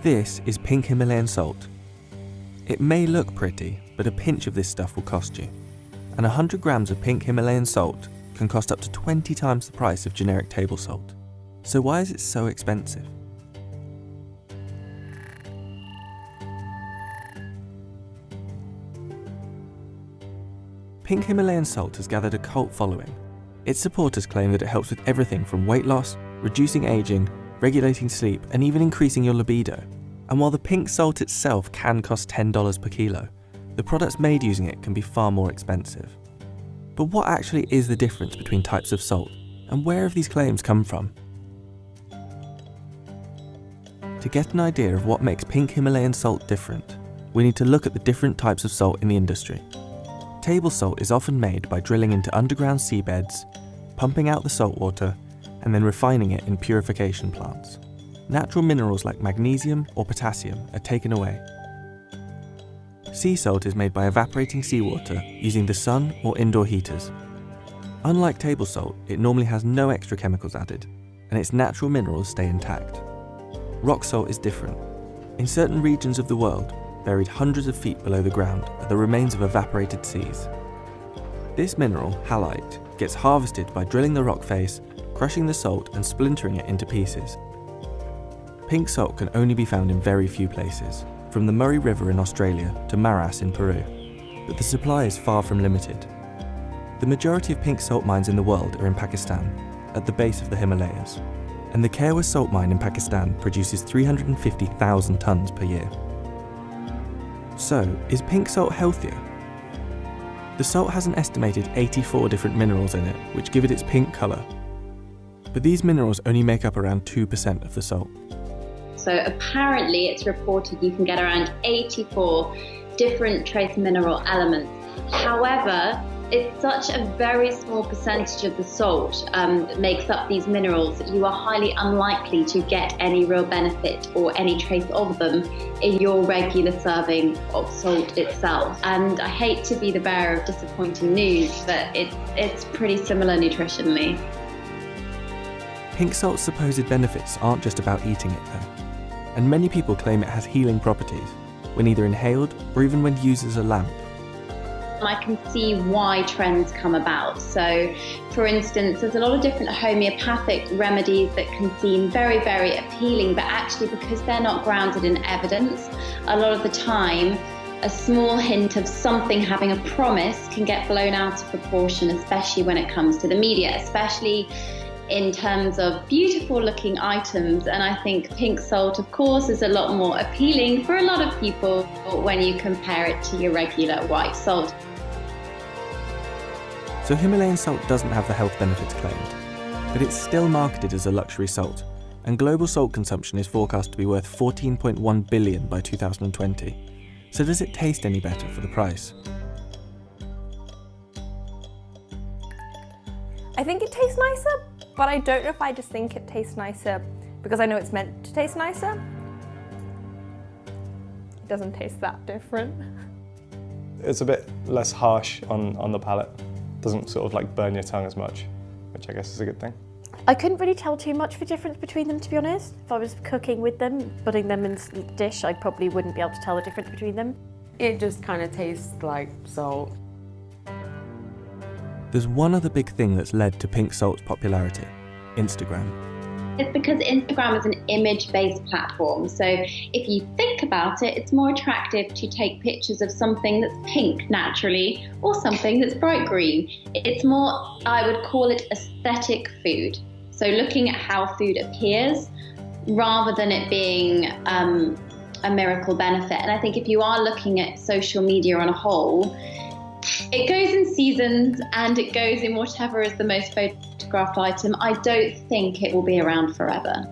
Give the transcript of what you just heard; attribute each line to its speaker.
Speaker 1: This is pink Himalayan salt. It may look pretty, but a pinch of this stuff will cost you. And 100 grams of pink Himalayan salt can cost up to 20 times the price of generic table salt. So why is it so expensive? Pink Himalayan salt has gathered a cult following. Its supporters claim that it helps with everything from weight loss, reducing aging, regulating sleep, and even increasing your libido. And while the pink salt itself can cost $10 per kilo, the products made using it can be far more expensive. But what actually is the difference between types of salt, and where have these claims come from? To get an idea of what makes pink Himalayan salt different, we need to look at the different types of salt in the industry. Table salt is often made by drilling into underground seabeds, pumping out the salt water, and then refining it in purification plants. Natural minerals like magnesium or potassium are taken away. Sea salt is made by evaporating seawater using the sun or indoor heaters. Unlike table salt, it normally has no extra chemicals added, and its natural minerals stay intact. Rock salt is different. In certain regions of the world, buried hundreds of feet below the ground, are the remains of evaporated seas. This mineral, halite, gets harvested by drilling the rock face, crushing the salt and splintering it into pieces. Pink salt can only be found in very few places, from the Murray River in Australia to Maras in Peru, but the supply is far from limited. The majority of pink salt mines in the world are in Pakistan, at the base of the Himalayas, and the Khewra salt mine in Pakistan produces 350,000 tonnes per year. So, is pink salt healthier? The salt has an estimated 84 different minerals in it, which give it its pink colour. But these minerals only make up around 2% of the salt.
Speaker 2: So apparently it's reported you can get around 84 different trace mineral elements. However, it's such a very small percentage of the salt that makes up these minerals that you are highly unlikely to get any real benefit or any trace of them in your regular serving of salt itself. And I hate to be the bearer of disappointing news, but it's pretty similar nutritionally.
Speaker 1: Pink salt's supposed benefits aren't just about eating it though, and many people claim it has healing properties, when either inhaled or even when used as a lamp.
Speaker 2: I can see why trends come about. So, for instance, there's a lot of different homeopathic remedies that can seem very, very appealing, but actually because they're not grounded in evidence, a lot of the time, a small hint of something having a promise can get blown out of proportion, especially when it comes to the media, especially in terms of beautiful looking items. And I think pink salt, of course, is a lot more appealing for a lot of people when you compare it to your regular white salt.
Speaker 1: So Himalayan salt doesn't have the health benefits claimed, but it's still marketed as a luxury salt, and global salt consumption is forecast to be worth $14.1 billion by 2020. So does it taste any better for the price?
Speaker 3: I think it tastes nicer, but I don't know if I just think it tastes nicer because I know it's meant to taste nicer. It doesn't taste that different.
Speaker 4: It's a bit less harsh on the palate. Doesn't sort of like burn your tongue as much, which I guess is a good thing.
Speaker 5: I couldn't really tell too much of a difference between them, to be honest. If I was cooking with them, putting them in a dish, I probably wouldn't be able to tell the difference between them.
Speaker 6: It just kind of tastes like salt.
Speaker 1: There's one other big thing that's led to pink salt's popularity: Instagram.
Speaker 2: It's because Instagram is an image-based platform. So if you think about it, it's more attractive to take pictures of something that's pink naturally or something that's bright green. It's more, I would call it aesthetic food. So looking at how food appears rather than it being a miracle benefit. And I think if you are looking at social media on a whole, it goes in seasons and it goes in whatever is the most photographed item. I don't think it will be around forever.